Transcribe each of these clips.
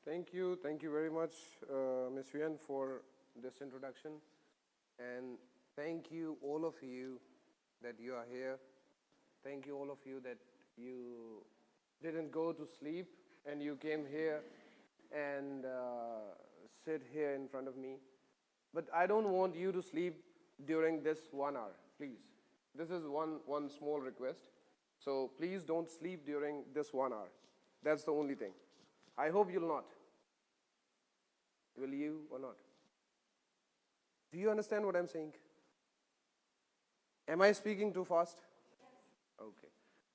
Thank you very much, Ms. Yuan, for this introduction. And thank you, all of you, that you are here. Thank you, all of you, that you didn't go to sleep and you came here and sit here in front of me. But I don't want you to sleep during this 1 hour, please. This is one small request. So please don't sleep during this 1 hour. That's the only thing. I hope you'll not. Will you or not? Do you understand what I'm saying? Am I speaking too fast? Okay.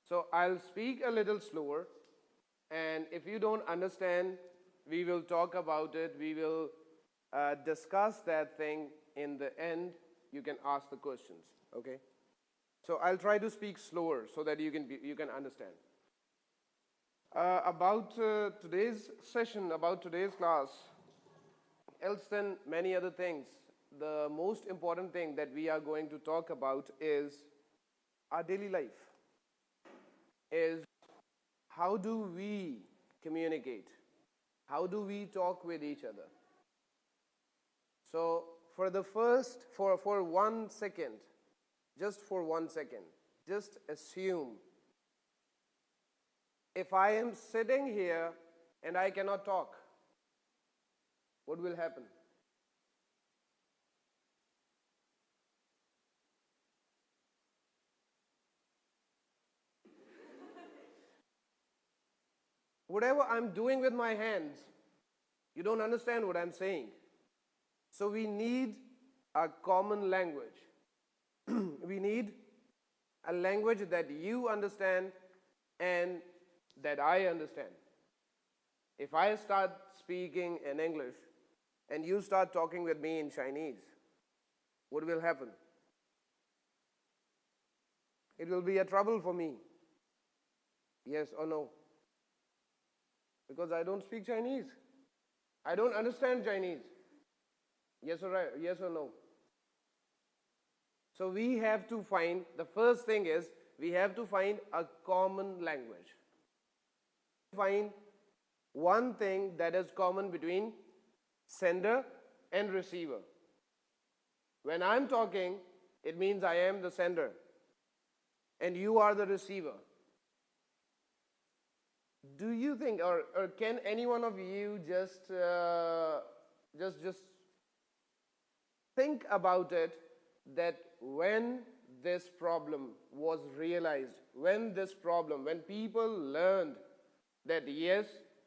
So I'll speak a little slower, and if you don't understand, we will talk about it. We will discuss that thing. In the end, you can ask the questions. Okay? So I'll try to speak slower so that you can understand. About today's session, about today's class, else than many other things, the most important thing that we are going to talk about is our daily life. Is how do we communicate? How do we talk with each other? So for 1 second, just for 1 second, just assume if I am sitting here and I cannot talk, what will happen? Whatever I'm doing with my hands, you don't understand what I'm saying. So we need a common language. We need a language that you understand and that I understand. If I start speaking in English and you start talking with me in Chinese, what will happen? It will be a trouble for me. Yes or no? Because I don't speak Chinese. I don't understand Chinese. Yes or no? So we have to find, the first thing is, we have to find a common language. Find one thing that is common between sender and receiver. When I'm talking, it means I am the sender and you are the receiver. Do you think, or can any one of you just think about it, that when this problem was realized, when people learned that yes,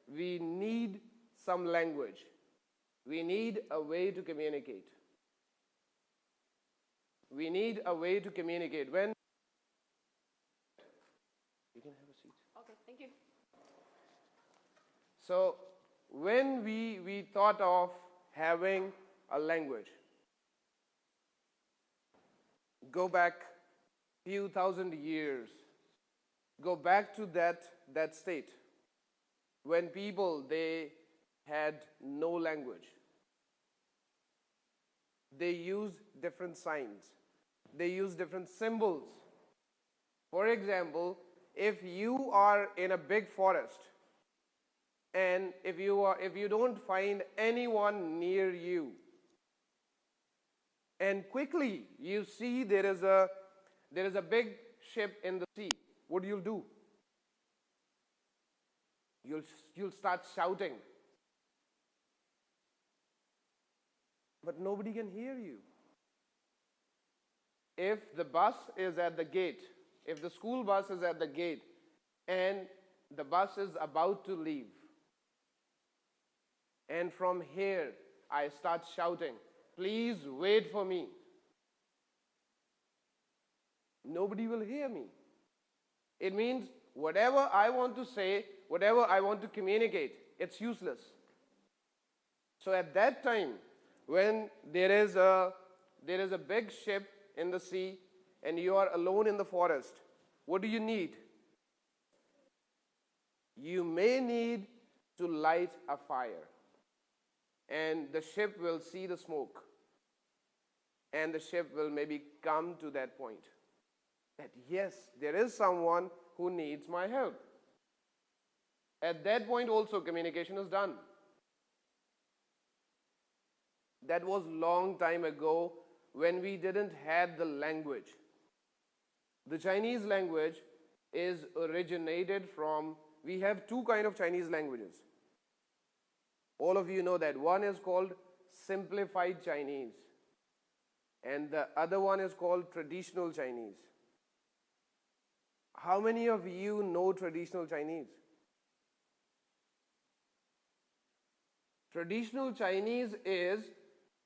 we need some language, we need a way to communicate. We need a way to communicate. When you can have a seat. Okay, thank you. So when we thought of having a language, go back few thousand years, go back to that state when people, they had no language. They used different signs. They used different symbols. For example, if you are in a big forest and if you don't find anyone near you, and quickly you see there is a big ship in the sea, what do? You'll start shouting. But nobody can hear you. If the bus is at the gate, if the school bus is at the gate and the bus is about to leave, and from here I start shouting, please wait for me, nobody will hear me. It means whatever I want to say, whatever I want to communicate, it's useless. So at that time, when there is a big ship in the sea and you are alone in the forest, what do you need? You may need to light a fire, and the ship will see the smoke, and the ship will maybe come to that point that yes, there is someone who needs my help. At that point also communication is done. That was long time ago when we didn't had the language. The Chinese language is originated from, we have two kind of Chinese languages. All of you know that. One is called simplified Chinese and the other one is called traditional Chinese. How many of you know traditional Chinese? Traditional Chinese is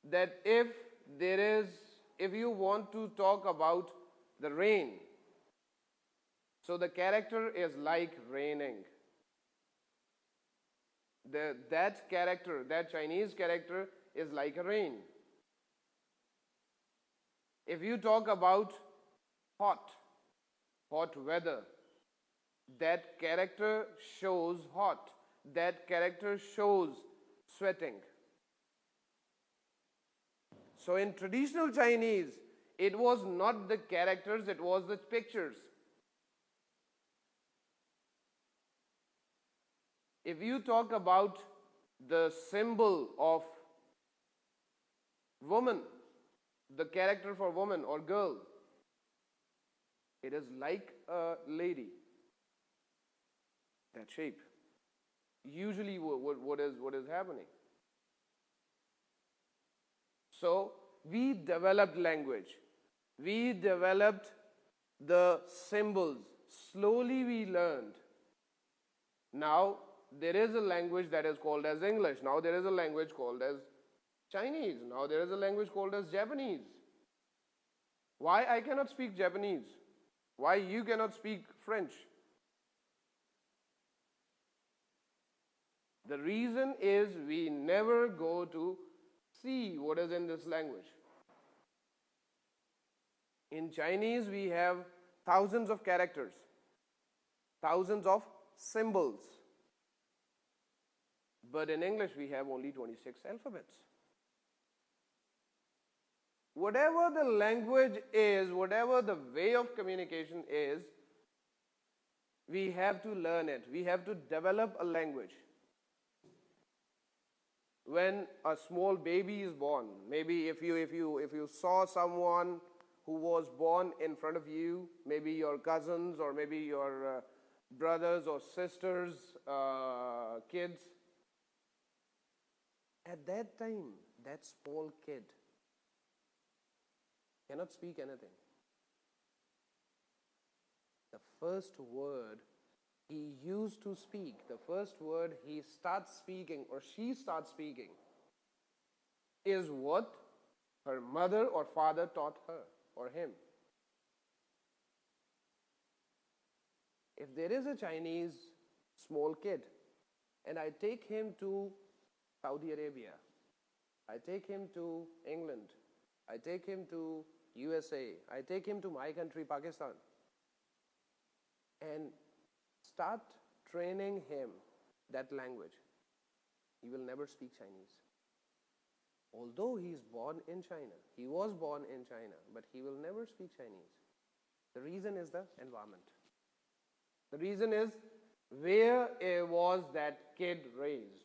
that if you want to talk about the rain, so the character is like raining. That character, that Chinese character is like a rain. If you talk about hot weather, that character shows hot. That character shows sweating. So in traditional Chinese, it was not the characters, it was the pictures. If you talk about the symbol of woman, the character for woman or girl, it is like a lady. That shape. Usually what is happening? So we developed language. We developed the symbols. Slowly we learned. Now there is a language that is called as English. Now there is a language called as Chinese. Now there is a language called as Japanese. Why I cannot speak Japanese? Why you cannot speak French? The reason is we never go to see what is in this language. In Chinese we have thousands of characters, thousands of symbols. But in English we have only 26 alphabets. Whatever the language is, whatever the way of communication is, we have to learn it. We have to develop a language. When a small baby is born, maybe if you saw someone who was born in front of you, maybe your cousins or maybe your brothers or sisters, kids, at that time, that small kid cannot speak anything. The first word he used to speak, the first word he starts speaking or she starts speaking is what her mother or father taught her or him. If there is a Chinese small kid and I take him to Saudi Arabia, I take him to England, I take him to USA, I take him to my country, Pakistan, and start training him that language, he will never speak Chinese. Although he is born in China, he was born in China, but he will never speak Chinese. The reason is the environment. The reason is where was that kid raised.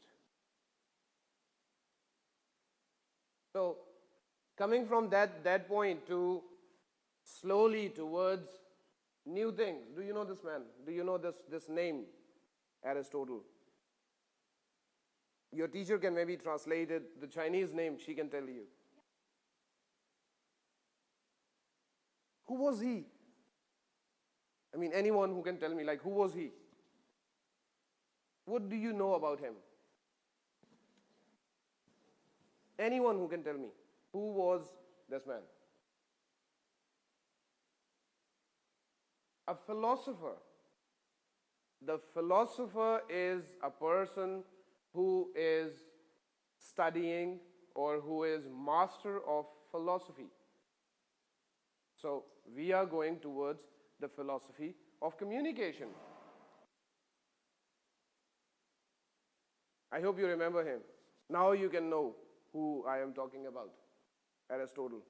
So coming from that point to slowly towards new things. Do you know this man? Do you know this name, Aristotle? Your teacher can maybe translate it, the Chinese name, she can tell you. Who was he? I mean, anyone who can tell me, like, who was he? What do you know about him? Anyone who can tell me, who was this man? A philosopher. The philosopher is a person who is studying or who is master of philosophy. So we are going towards the philosophy of communication. I hope you remember him. Now you can know who I am talking about, Aristotle.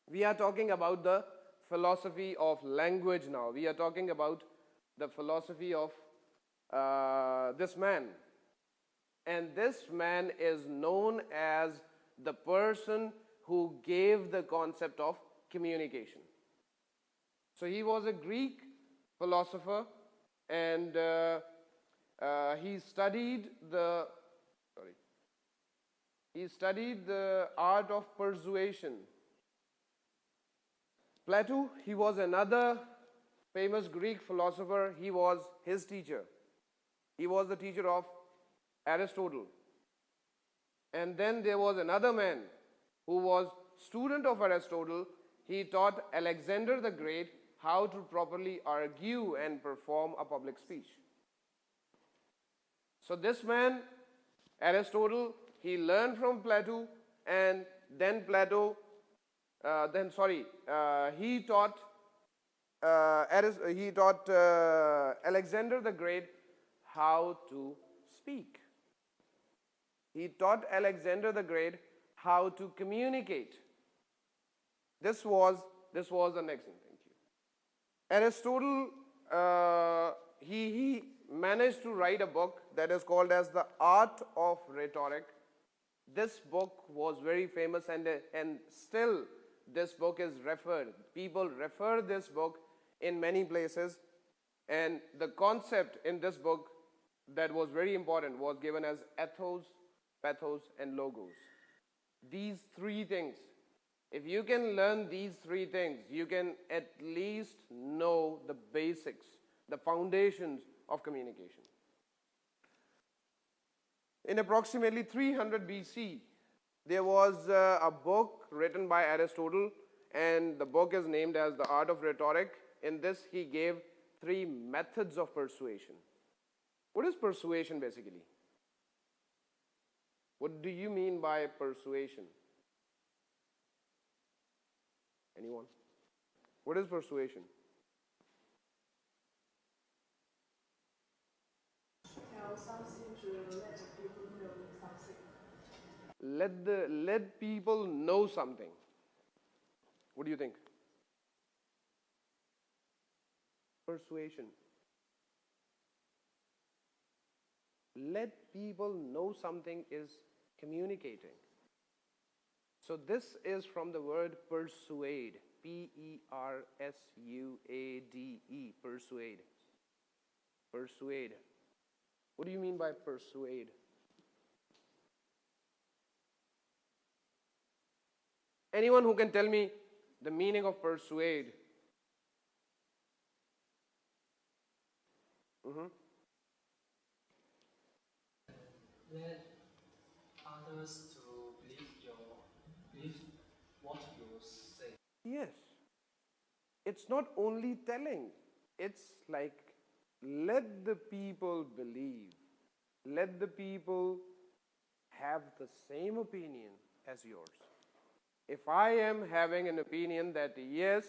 We are talking about the philosophy of language now. We are talking about the philosophy of this man. And this man is known as the person who gave the concept of communication. So he was a Greek philosopher, and he studied the art of persuasion. Plato, he was another famous Greek philosopher. He was his teacher. He was the teacher of Aristotle. And then there was another man who was student of Aristotle. He taught Alexander the Great how to properly argue and perform a public speech. So this man, Aristotle, he learned from Plato, and then he taught Alexander the Great how to speak. He taught Alexander the Great how to communicate. This was the next thing. Thank you. Aristotle, he managed to write a book that is called as The Art of Rhetoric. This book was very famous, and still this book is referred. People refer this book in many places, and the concept in this book that was very important was given as ethos, pathos, and logos. These three things, if you can learn these three things, you can at least know the basics, the foundations of communication. In approximately 300 BC, there was a book written by Aristotle, and the book is named as The Art of Rhetoric. In this, he gave 3 methods of persuasion. What is persuasion basically? What do you mean by persuasion? Anyone? What is persuasion? Tell something to let people know something. Let people know something. What do you think? Persuasion. Let people know something is communicating. So this is from the word persuade. P-E-R-S-U-A-D-E. Persuade. Persuade. What do you mean by persuade? Anyone who can tell me the meaning of persuade? Let others to believe what you say. Yes. It's not only telling. It's like, let the people believe. Let the people have the same opinion as yours. If I am having an opinion that yes,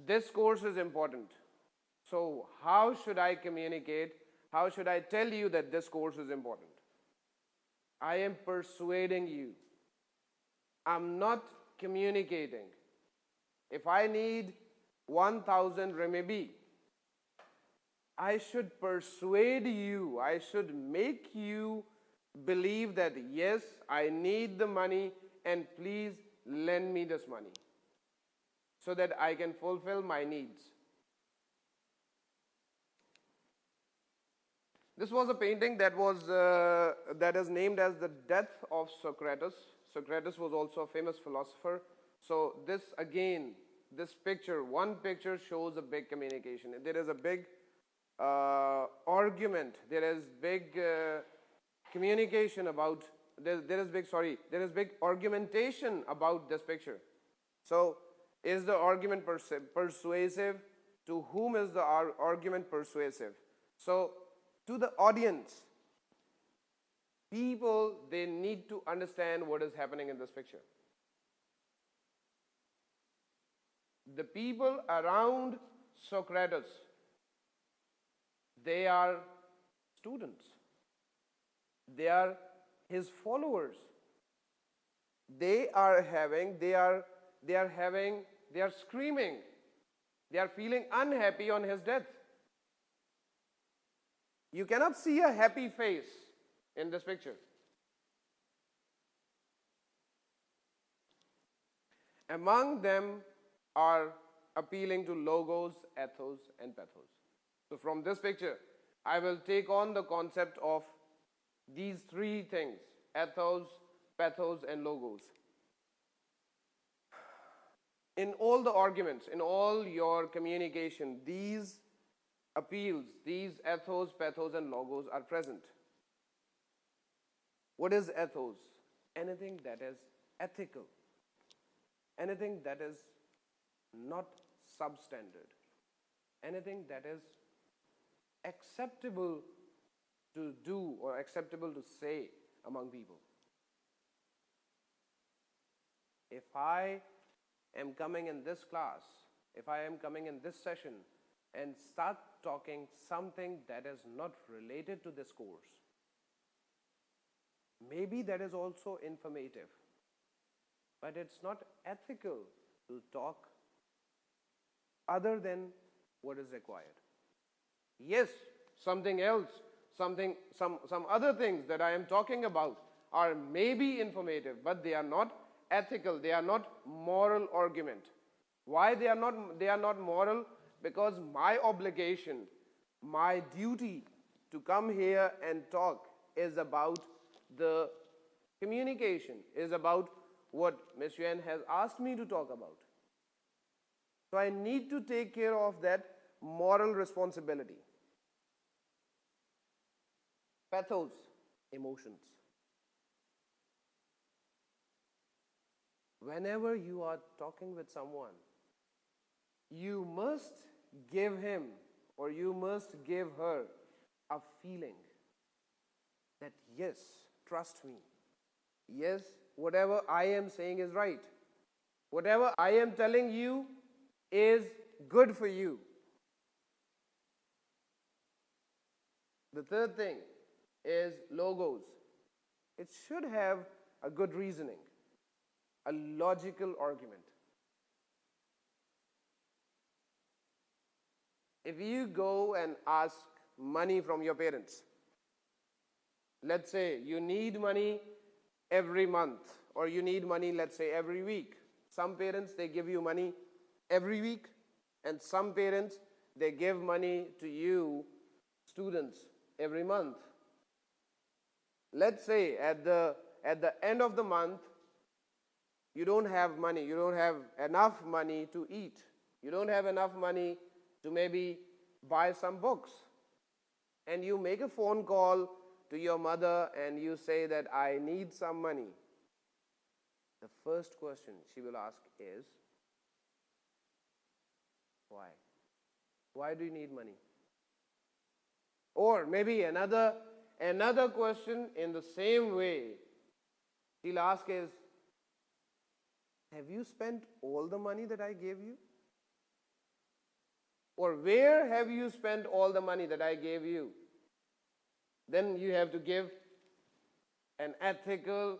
this course is important, so how should I communicate? How should I tell you that this course is important? I am persuading you. I'm not communicating. If I need 1,000 renminbi, I should persuade you. I should make you believe that yes, I need the money, and please lend me this money so that I can fulfill my needs. This was a painting that is named as the Death of Socrates. Socrates was also a famous philosopher. So this again, this picture, one picture shows a big communication. There is a big argument. There is big communication about. There is big argumentation about this picture. So is the argument persuasive? To whom is the argument persuasive? So to the audience, people, they need to understand what is happening in this picture. The people around Socrates, they are students. They are his followers. They are screaming. They are feeling unhappy on his death. You cannot see a happy face in this picture? Among them are appealing to logos, ethos, and pathos. So from this picture, I will take on the concept of these three things: ethos, pathos, and logos. In all the arguments, in all your communication, these appeals, these ethos, pathos, and logos are present. What is ethos? Anything that is ethical, anything that is not substandard, anything that is acceptable to do or acceptable to say among people. If I am coming in this class, if I am coming in this session and start talking something that is not related to this course, maybe that is also informative, but it's not ethical to talk other than what is required. Yes, something else, some other things that I am talking about are maybe informative, but they are not ethical, they are not moral argument. Why they are not moral? Because my obligation, my duty to come here and talk is about the communication, is about what Ms. Yuan has asked me to talk about. So I need to take care of that moral responsibility. Pathos, emotions. Whenever you are talking with someone, you must give him or you must give her a feeling that yes, trust me. Yes, whatever I am saying is right. Whatever I am telling you is good for you. The third thing is logos. It should have a good reasoning, a logical argument. If you go and ask money from your parents, let's say you need money every month, or you need money, let's say, every week. Some parents, they give you money every week, and some parents, they give money to you, students, every month. Let's say at the end of the month, you don't have money, you don't have enough money to eat, you don't have enough money to maybe buy some books, and you make a phone call to your mother and you say that I need some money. The first question she will ask is, why? Why do you need money? Or maybe another question in the same way she'll ask is, have you spent all the money that I gave you? Or where have you spent all the money that I gave you? Then you have to give an ethical,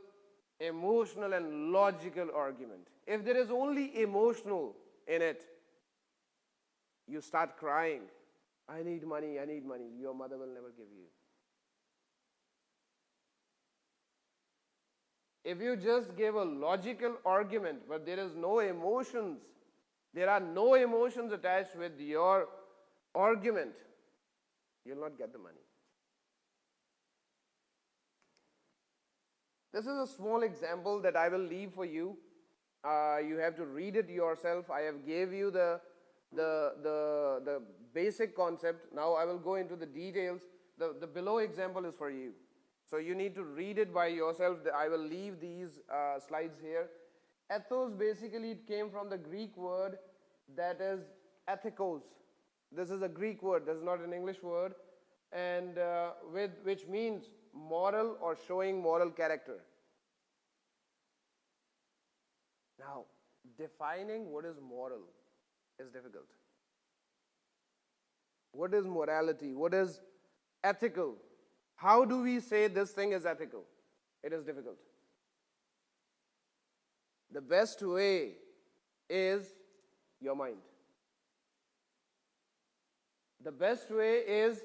emotional, and logical argument. If there is only emotional in it, you start crying, I need money, I need money. Your mother will never give you. If you just give a logical argument, but there is no emotions, there are no emotions attached with your argument, you'll not get the money. This is a small example that I will leave for you. You have to read it yourself. I have gave you the basic concept. Now I will go into the details. The below example is for you. So you need to read it by yourself. I will leave these slides here. Ethos, basically it came from the Greek word that is ethikos. This is a Greek word, this is not an English word, and which means moral or showing moral character. Now, defining what is moral is difficult. What is morality? What is ethical? How do we say this thing is ethical? It is difficult. The best way is your mind. The best way is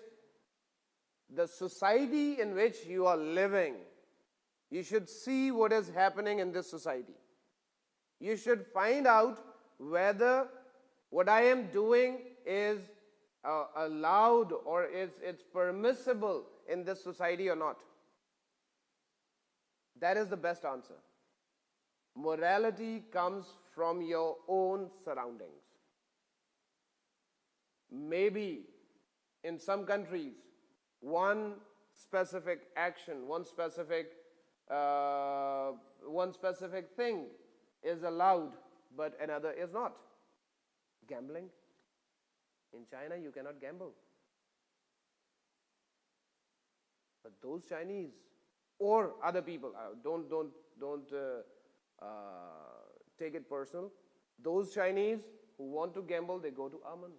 the society in which you are living, you should see what is happening in this society. You should find out whether what I am doing is allowed or it's permissible in this society or not. That is the best answer. Morality comes from your own surroundings. Maybe in some countries, one specific action, one specific thing is allowed, but another is not. Gambling. In China, you cannot gamble. But those Chinese or other people, don't take it personal. Those Chinese who want to gamble, they go to Aman.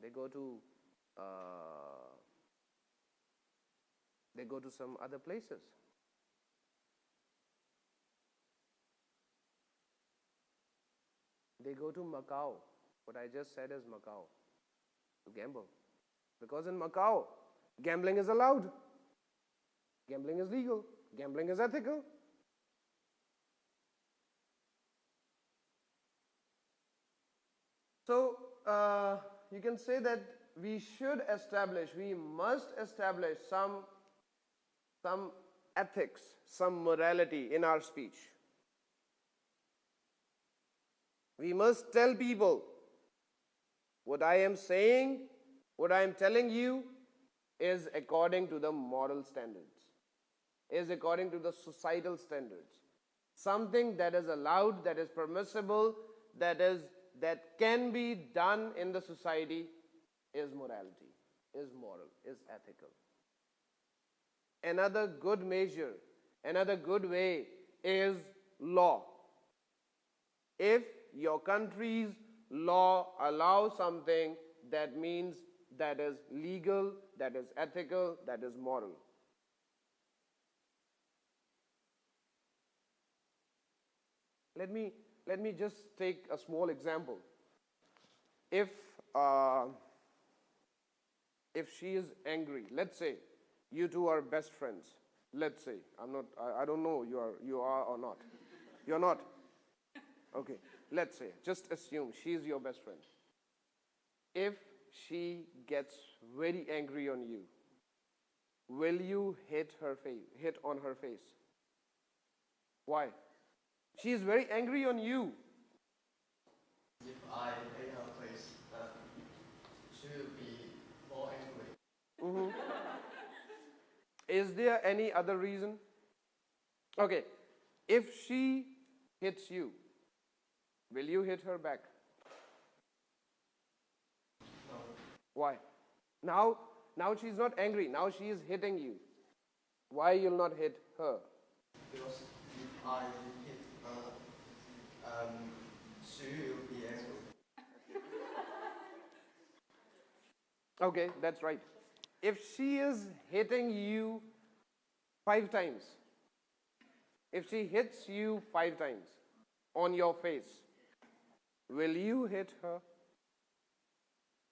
They go to some other places. They go to Macau. What I just said is Macau, to gamble. Because in Macau, gambling is allowed. Gambling is legal. Gambling is ethical. So, you can say that we must establish some ethics, some morality in our speech. We must tell people what I am saying, what I am telling you is according to the moral standards, is according to the societal standards. Something that is allowed, that is permissible, that can be done in the society is morality, is moral, is ethical. Another good measure, another good way is law. If your country's law allows something, that means that is legal, that is ethical, that is moral. Let me just take a small example. If she is angry, let's say you two are best friends. Let's say I don't know you are or not. You're not. Okay. Let's say, just assume she is your best friend. If she gets very angry on you, will you hit on her face? Why? She is very angry on you. If I hit her face, she will be more angry. Is there any other reason? Okay, if she hits you, will you hit her back? No. Why? Now she's not angry. Now she is hitting you. Why you'll not hit her? Because if I hit her, she will be angry. Okay, that's right. If she is hitting you 5 times, if she hits you 5 times on your face, will you hit her?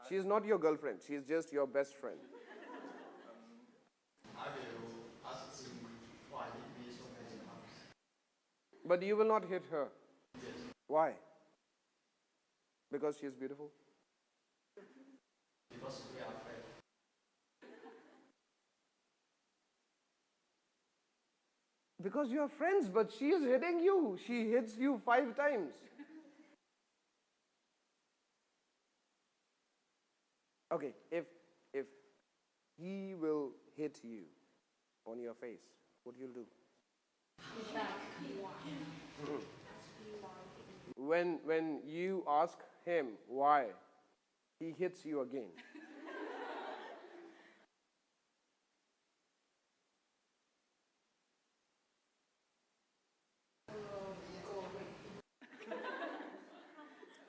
She is not your girlfriend. She is just your best friend. I will ask him why he hit me so many times. But you will not hit her. Yes. Why? Because she is beautiful? Because we are friends. Because you are friends, but she is hitting you. She hits you 5 times. Okay, if he will hit you on your face, what you'll do? When you ask him why, he hits you again.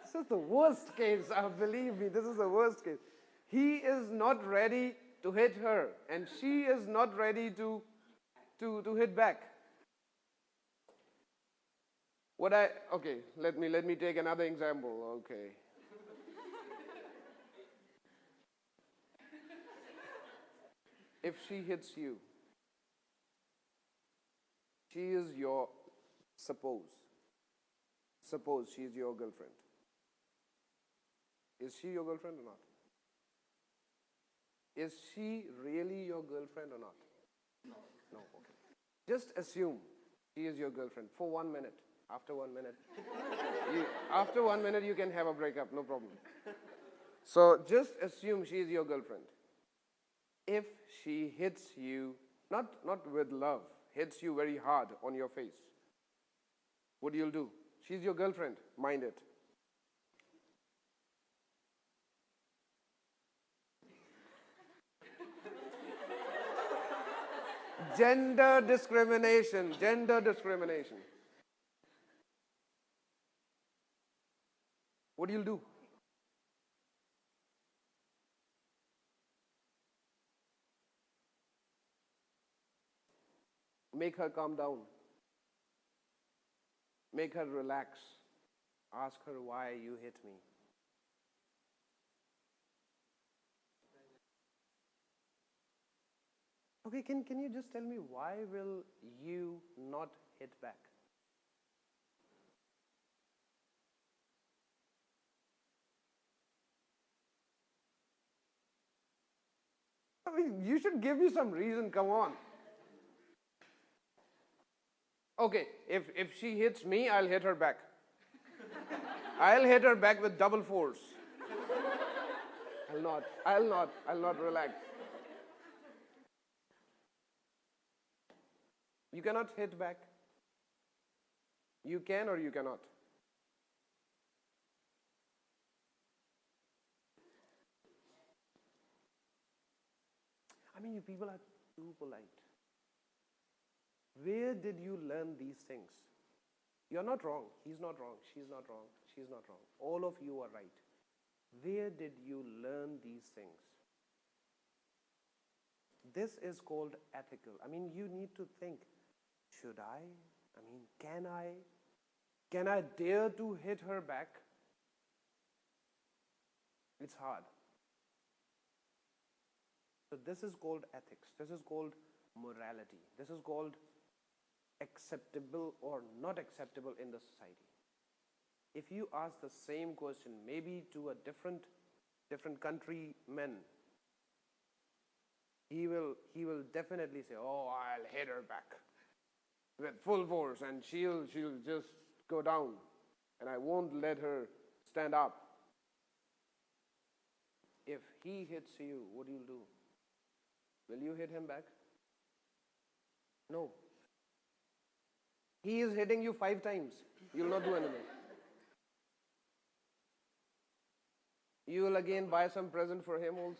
This is the worst case, believe me, this is the worst case. He is not ready to hit her, and she is not ready to hit back. Okay, let me take another example. Okay. if she hits you, she is your, suppose she is your girlfriend. Is she your girlfriend or not? Is she really your girlfriend or not? No. No, okay. Just assume she is your girlfriend for 1 minute. After 1 minute, after 1 minute you can have a breakup, no problem. So just assume she is your girlfriend. If she hits you, not with love, hits you very hard on your face, what you'll do? She's your girlfriend, mind it. Gender discrimination. What do you do? Make her calm down. Make her relax. Ask her why you hit me. Okay, can you just tell me why will you not hit back? I mean, you should give me some reason, come on. Okay, if she hits me, I'll hit her back. I'll hit her back with double force. I'll not relax. You cannot hit back. You can or you cannot. I mean, you people are too polite. Where did you learn these things? You're not wrong. He's not wrong. She's not wrong. She's not wrong. All of you are right. Where did you learn these things? This is called ethical. I mean, you need to think, should I? I mean, can I? Can I dare to hit her back? It's hard. So this is called ethics. This is called morality. This is called acceptable or not acceptable in the society. If you ask the same question maybe to a different countryman, he will definitely say, oh, I'll hit her back with full force and she'll just go down and I won't let her stand up. If he hits you, what do you do? Will you hit him back? No. He is hitting you 5 times. You'll not do anything. You will again buy some present for him also.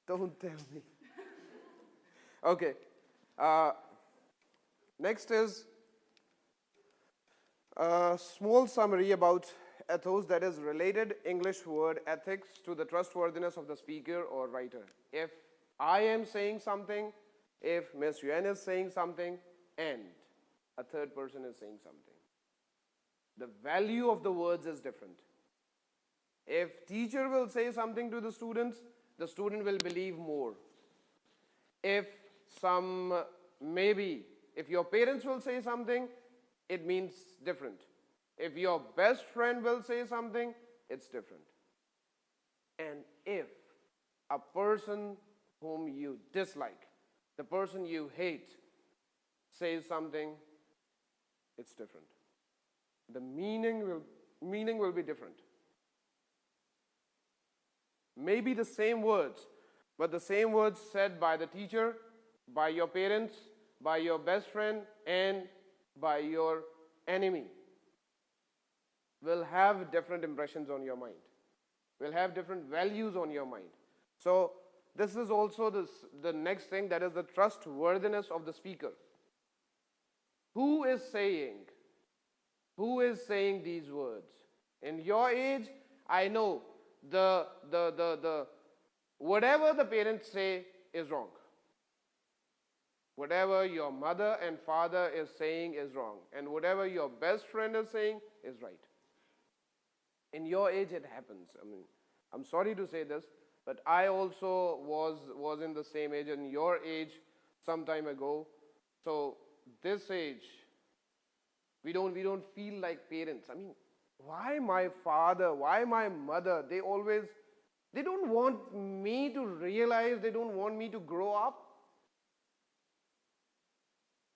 Don't tell me. Okay. Next is a small summary about ethos, that is related English word ethics to the trustworthiness of the speaker or writer. If I am saying something, if Ms. Yuan is saying something, and a third person is saying something, the value of the words is different. If teacher will say something to the student will believe more. If if your parents will say something, it means different. If your best friend will say something, it's different. And if a person whom you dislike, the person you hate, says something, it's different. The meaning will be different. Maybe the same words, but the same words said by the teacher, by your parents, by your best friend, and by your enemy will have different impressions on your mind, will have different values on your mind. So this is also the next thing, that is the trustworthiness of the speaker. Who is saying these words? In your age, I know the whatever the parents say is wrong. Whatever your mother and father is saying is wrong, and whatever your best friend is saying is right. In your age, it happens. I mean, I'm sorry to say this, But I also was in the same age and your age some time ago. So this age, we don't feel like parents. I mean, why my father, why my mother? They don't want me to realize, they don't want me to grow up.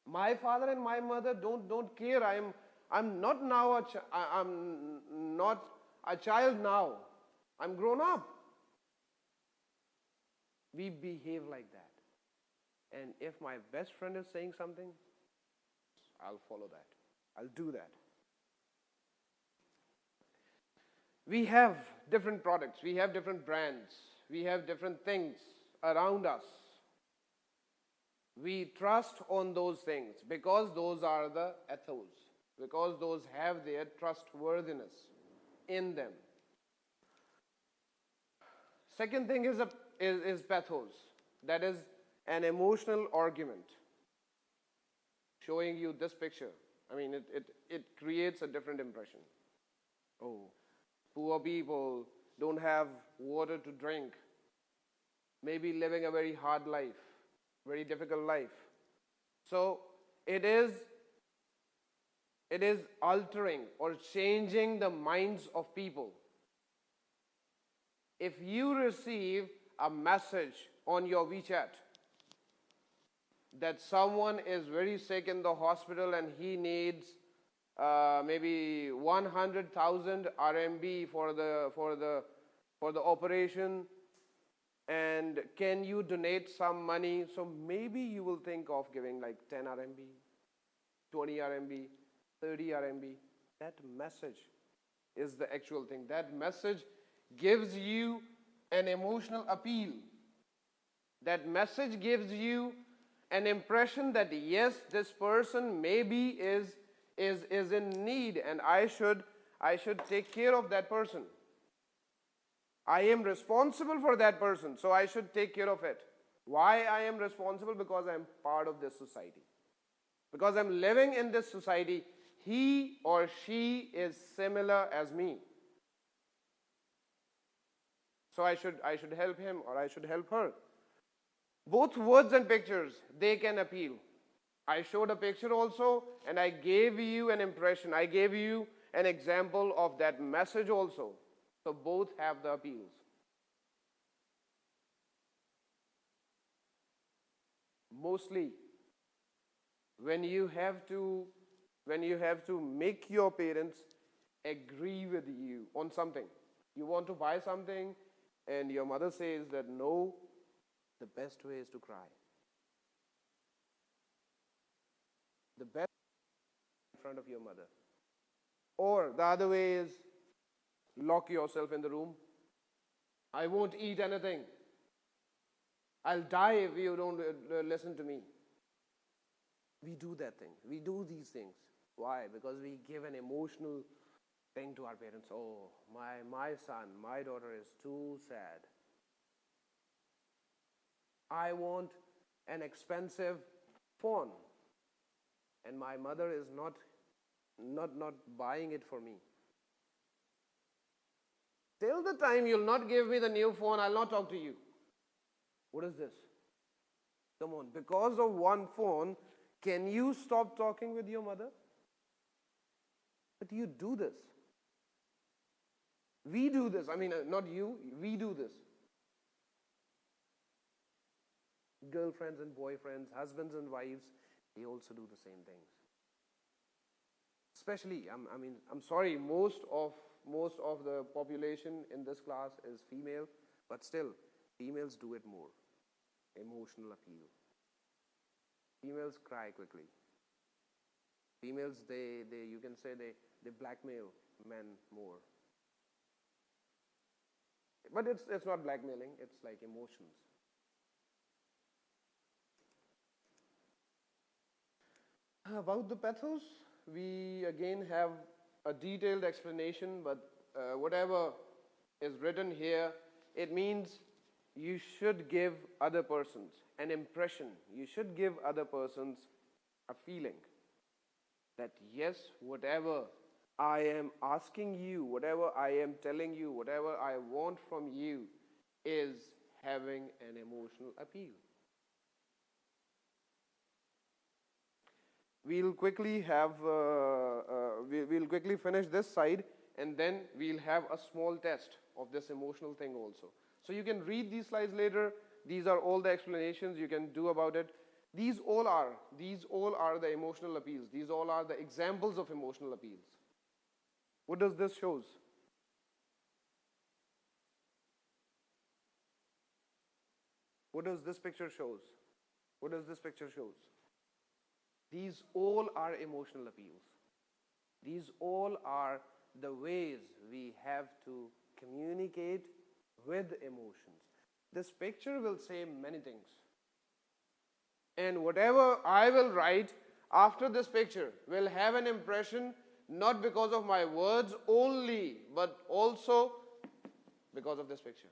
My father and my mother don't care. I'm not now I'm not a child now. I'm grown up. We behave like that. And if my best friend is saying something, I'll follow that. I'll do that. We have different products, we have different brands, we have different things around us. We trust on those things because those are the ethos, because those have their trustworthiness in them. Second thing is pathos. That is an emotional argument. Showing you this picture, I mean, it creates a different impression. Oh, poor people don't have water to drink, maybe living a very hard life, very difficult life. So it is altering or changing the minds of people. If you receive a message on your WeChat that someone is very sick in the hospital and he needs maybe 100,000 RMB for the operation, and can you donate some money? So maybe you will think of giving like 10 RMB, 20 RMB, 30 RMB. That message is the actual thing. That message gives you an emotional appeal. That message gives you an impression that yes, this person maybe is in need and I should take care of that person. I am responsible for that person, so I should take care of it. Why I am responsible? Because I am part of this society. Because I am living in this society, he or she is similar as me. So I should help him or I should help her. Both words and pictures, they can appeal. I showed a picture also and I gave you an impression. I gave you an example of that message also. So both have the appeals. Mostly, when you have to make your parents agree with you on something. You want to buy something and your mother says that no, the best way is to cry. The best in front of your mother. Or the other way is lock yourself in the room. I won't eat anything. I'll die if you don't listen to me. We do that thing. We do these things. Why? Because we give an emotional thing to our parents. Oh, my son, my daughter is too sad. I want an expensive phone and my mother is not buying it for me. Till the time you'll not give me the new phone, I'll not talk to you. What is this? Come on, because of one phone, can you stop talking with your mother? But you do this. We do this. I mean, not you, we do this. Girlfriends and boyfriends, husbands and wives, they also do the same things. Especially, I'm sorry, most of the population in this class is female, but still, females do it more. Emotional appeal. Females cry quickly. Females, you can say they blackmail men more. But it's not blackmailing, it's like emotions. About the pathos, we again have a detailed explanation, but whatever is written here, it means you should give other persons an impression. You should give other persons a feeling that yes, whatever I am asking you, whatever I am telling you, whatever I want from you, is having an emotional appeal. We'll quickly finish this side, and then we'll have a small test of this emotional thing also. So you can read these slides later. These are all the explanations you can do about it. These all are the emotional appeals. These all are the examples of emotional appeals. What does this shows? What does this picture shows? What does this picture shows? These all are emotional appeals. These all are the ways we have to communicate with emotions. This picture will say many things. And whatever I will write after this picture will have an impression not because of my words only, but also because of this picture.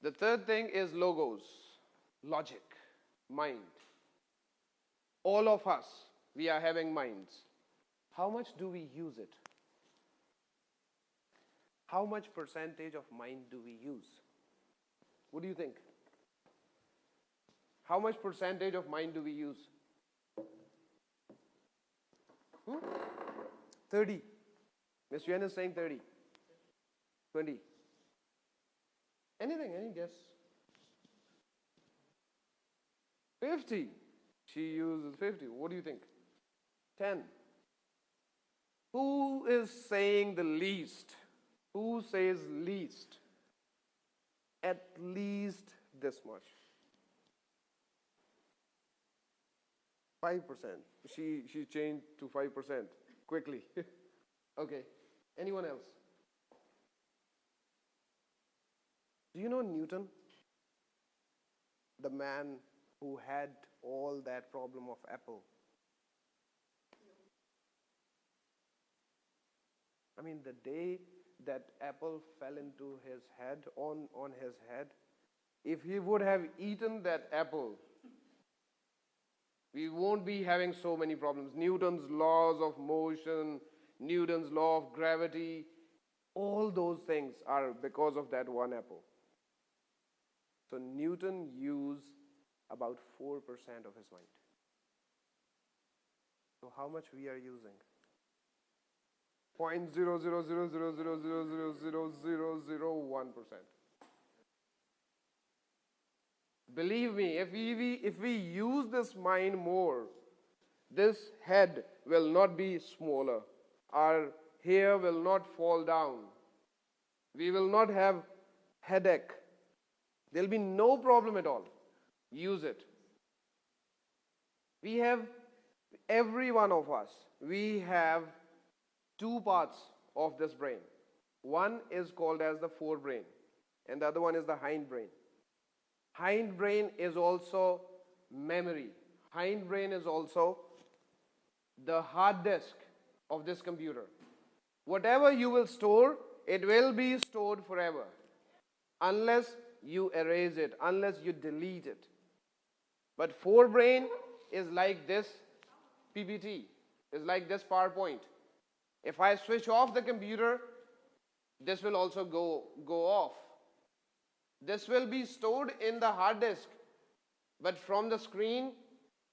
The third thing is logos, logic, mind. All of us, we are having minds. How much do we use it? How much percentage of mind do we use? What do you think? How much percentage of mind do we use? 30. Ms. Yuan is saying 30. 20. Anything, any guess? 50. She uses 50. What do you think? 10. Who is saying the least? Who says least? At least this much. 5%. She changed to 5% quickly. Okay. Anyone else? Do you know Newton? The man who had all that problem of apple. I mean, the day that apple fell into his head, on his head, if he would have eaten that apple, we won't be having so many problems. Newton's laws of motion, Newton's law of gravity, all those things are because of that one apple. So Newton used about 4% of his mind. So how much we are using? 0.00000000001%. Believe me, if we use this mind more, this head will not be smaller. Our hair will not fall down. We will not have headache. There will be no problem at all. Use it. We have, every one of us, we have two parts of this brain. One is called as the forebrain, and the other one is the hindbrain. Hindbrain is also memory. Hindbrain is also the hard disk of this computer. Whatever you will store, it will be stored forever, unless you erase it, unless you delete it. But forebrain is like this PPT, is like this PowerPoint. If I switch off the computer, this will also go off. This will be stored in the hard disk, but from the screen,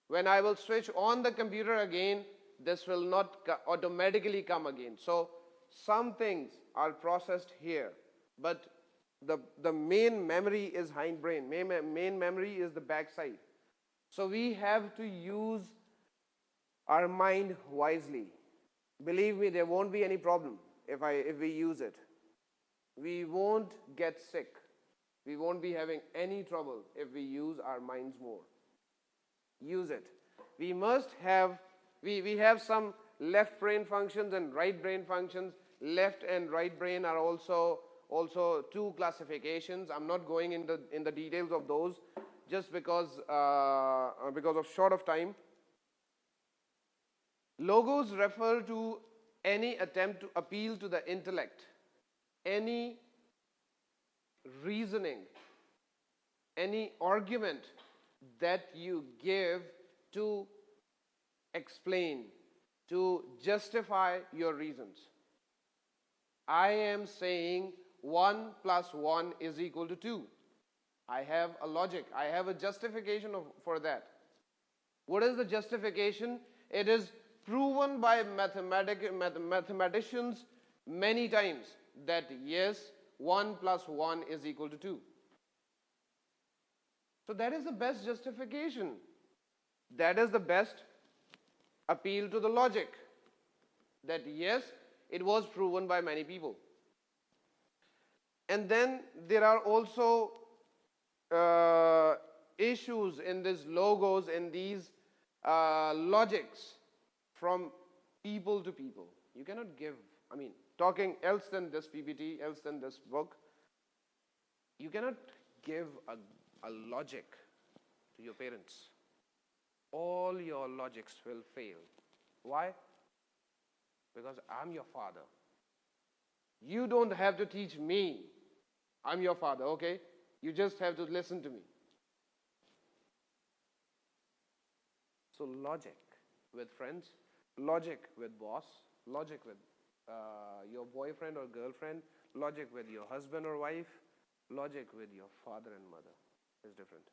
when I will switch on the computer again, this will not automatically come again. So some things are processed here, but the main memory is hindbrain. Main memory is the backside. So we have to use our mind wisely. Believe me, there won't be any problem if we use it. We won't get sick. We won't be having any trouble if we use our minds more. Use it. We must have, we have some left brain functions and right brain functions. Left and right brain are also two classifications. I'm not going in the details of those just because of short of time. Logos refer to any attempt to appeal to the intellect, any reasoning, any argument that you give to explain, to justify your reasons. I am saying 1 plus 1 is equal to 2. I have a logic. I have a justification for that. What is the justification? It is proven by mathematicians many times that yes, 1 plus 1 is equal to 2. So that is the best justification. That is the best appeal to the logic. That yes, it was proven by many people. And then there are also issues in these logos, in these logics from people to people. You cannot give, talking else than this PPT, else than this book, you cannot give a logic to your parents. All your logics will fail. Why? Because I'm your father. You don't have to teach me. I'm your father, okay? You just have to listen to me. So logic with friends, logic with boss, logic with your boyfriend or girlfriend, logic with your husband or wife, logic with your father and mother is different.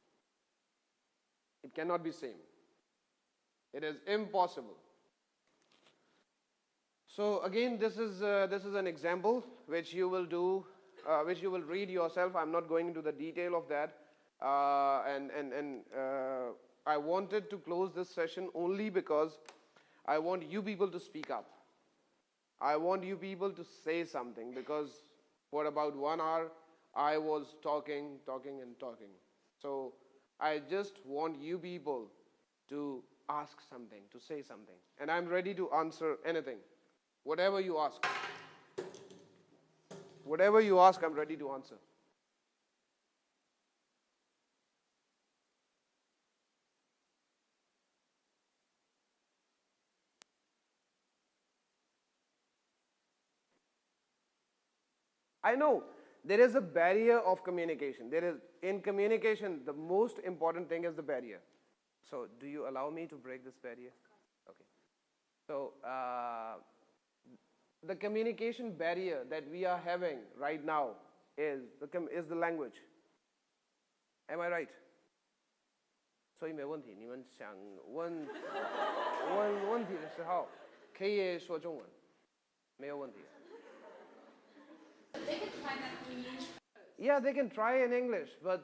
It cannot be same. It is impossible. So again, this is an example which you will do, which you will read yourself. I'm not going into the detail of that. I wanted to close this session only because I want you people to speak up. I want you people to say something, because for about 1 hour I was talking. So I just want you people to ask something, to say something. And I'm ready to answer anything. Whatever you ask. Whatever you ask, I'm ready to answer. I know there is a barrier of communication. In communication, the most important thing is the barrier. So do you allow me to break this barrier? Okay. So the communication barrier that we are having right now is the language. Am I right? 所以没问题，你们想问问题的时候，可以说中文，没有问题。They can try that in English. Yeah, they can try in English, but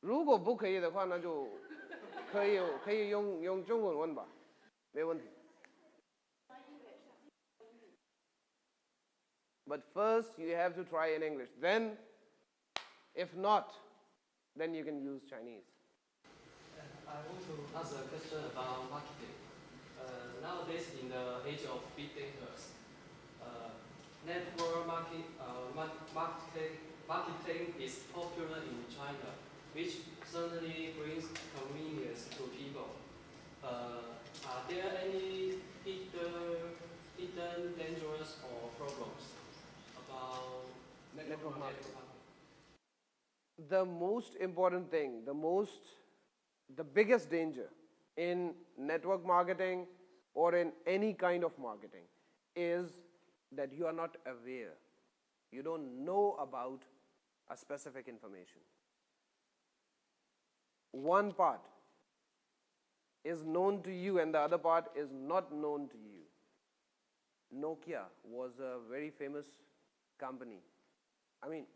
如果不可以的话，那就可以用中文问吧，没问题。But first you have to try in English. Then, if not, then you can use Chinese. I want to ask a question about marketing. Nowadays, in the age of big data, network marketing is popular in China, which certainly brings convenience to people. Are there any hidden dangers or problems about network marketing? The most important thing, the biggest danger in network marketing or in any kind of marketing is that you are not aware. You don't know about a specific information. One part is known to you and the other part is not known to you. Nokia was a very famous company.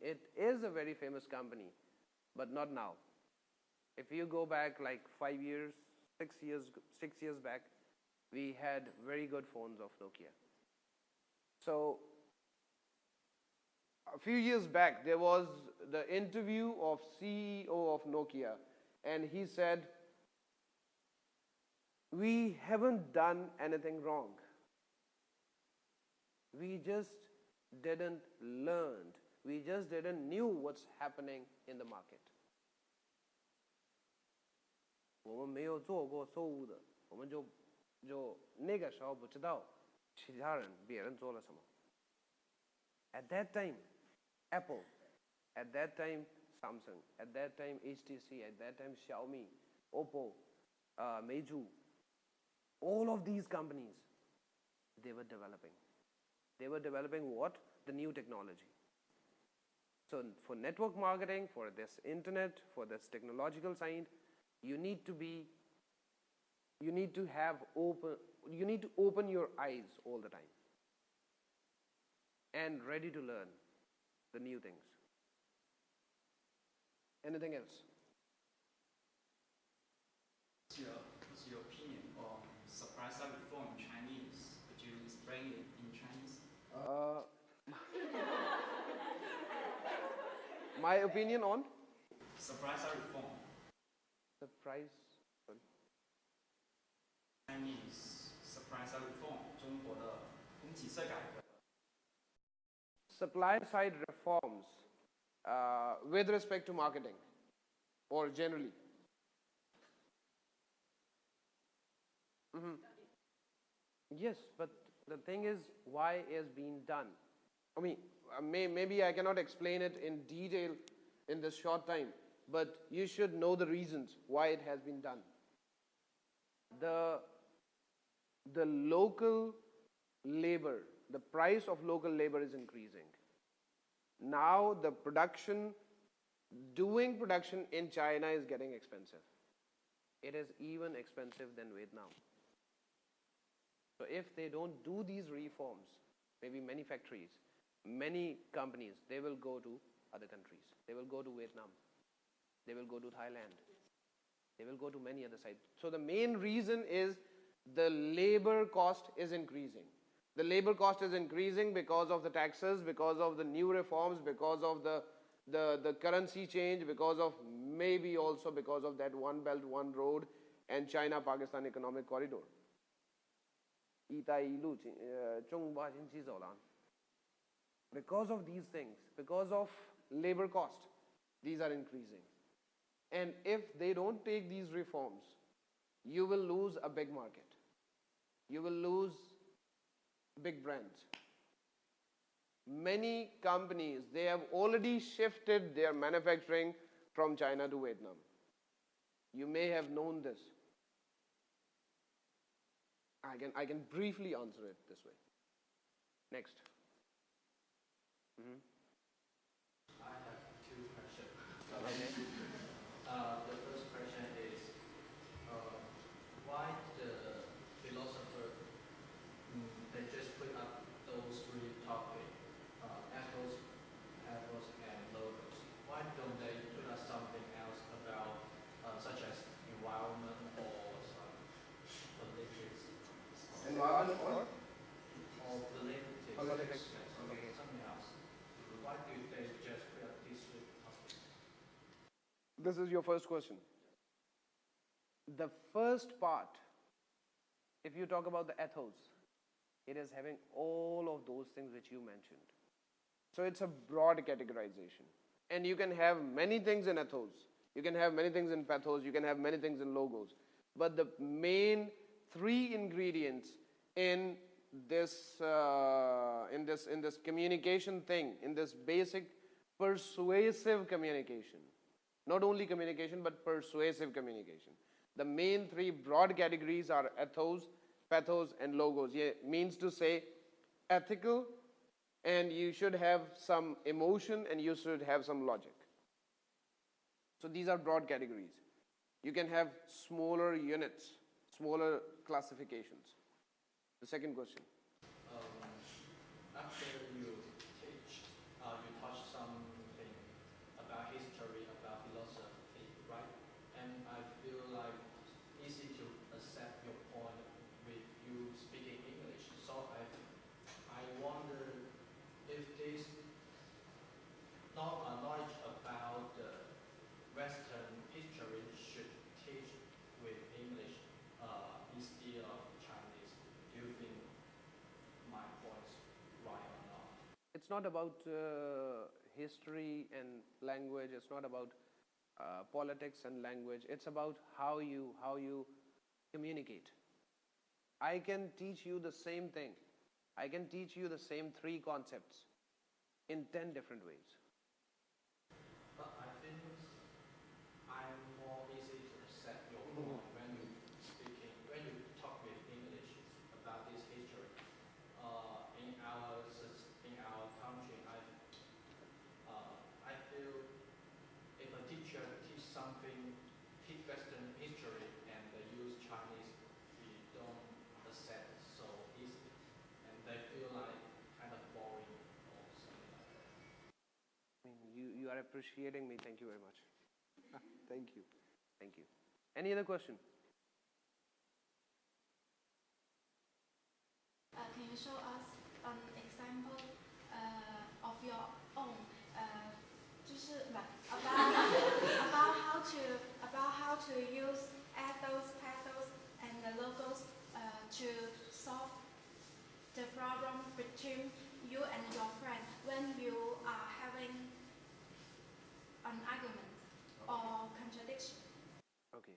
It is a very famous company, but not now. If you go back like 5 years, 6 years back, we had very good phones of Nokia. So a few years back, there was the interview of CEO of Nokia, and he said, we haven't done anything wrong. We just didn't learn. We just didn't knew what's happening in the market. 我们没有做过错误的，我们就那个时候不知道其他人别人做了什么。At that time, Apple, at that time, Samsung, at that time, HTC, at that time, Xiaomi, Oppo, Meiju, all of these companies, they were developing. They were developing what? the new technology. So for network marketing, for this internet, for this technological side, you need to open your eyes all the time and ready to learn the new things. Anything else? What's your opinion on supply side reform in Chinese? Could you explain it in Chinese? My opinion on Supply side reform. the price. Sorry. Chinese supply side reform. 中国的供给侧改革。 Supply side reforms with respect to marketing or generally. Yes, but the thing is, why is being done? I mean, maybe I cannot explain it in detail in this short time, but you should know the reasons why it has been done. The local labor, the price of local labor is increasing. Now the doing production in China is getting expensive. It is even expensive than Vietnam. So if they don't do these reforms, maybe many factories, many companies, they will go to other countries. They will go to Vietnam. They will go to Thailand. They will go to many other sites. So the main reason is the labor cost is increasing. The labor cost is increasing because of the taxes, because of the new reforms, because of the currency change, because of maybe also because of that one belt, one road and China-Pakistan economic corridor. Because of these things, because of labor cost, these are increasing. And if they don't take these reforms, you will lose a big market. You will lose big brands. Many companies, they have already shifted their manufacturing from China to Vietnam. You may have known this. I can briefly answer it this way. Next. I have two questions. Okay. The first question is, why the philosopher they just put up those three topics, ethos, pathos, and logos? Why don't they put up something else about, such as environment or some politics? Environment or? Or politics. Politics. Okay. Something else. Why do they just put up these three topics? This is your first question. The first part, if you talk about the ethos, it is having all of those things which you mentioned. So it's a broad categorization. And you can have many things in ethos. You can have many things in pathos. You can have many things in logos. But the main three ingredients in this communication thing, in this basic persuasive communication, not only communication but persuasive communication. The main three broad categories are ethos, pathos, and logos. It means to say ethical, and you should have some emotion, and you should have some logic. So these are broad categories. You can have smaller units, smaller classifications. The second question. After you teach, you touch something about history, about philosophy, right? And I feel like easy to accept your point with you speaking English. So I wonder if this knowledge about the Western history should teach with English instead of Chinese. Do you think my point's right or not? It's not about history and language. It's not about politics and language. It's about how you communicate. I can teach you the same thing. I can teach you the same three concepts in 10 different ways. But I think I'm more easy to accept your point when you talk with English about this history. In our appreciating me. Thank you very much. Thank you. Thank you. Any other question? Can you show us an example of your own? 就是about how to use ethos, pathos, and the logos to solve the problem between you and your friend when you are having an argument or contradiction. Okay.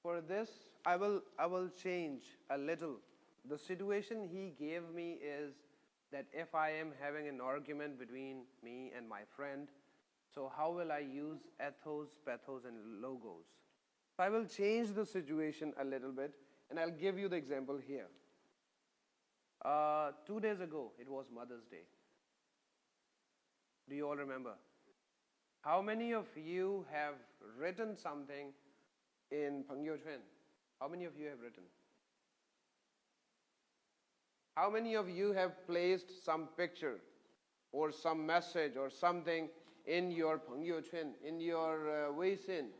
For this, I will change a little. The situation he gave me is that if I am having an argument between me and my friend, so how will I use ethos, pathos, and logos? So I will change the situation a little bit, and I'll give you the example here. 2 days ago, it was Mother's Day. Do you all remember? How many of you have written something in Pengyo Chuan? How many of you have written? How many of you have placed some picture or some message or something in your Pengyo Chuan, in your Weixin?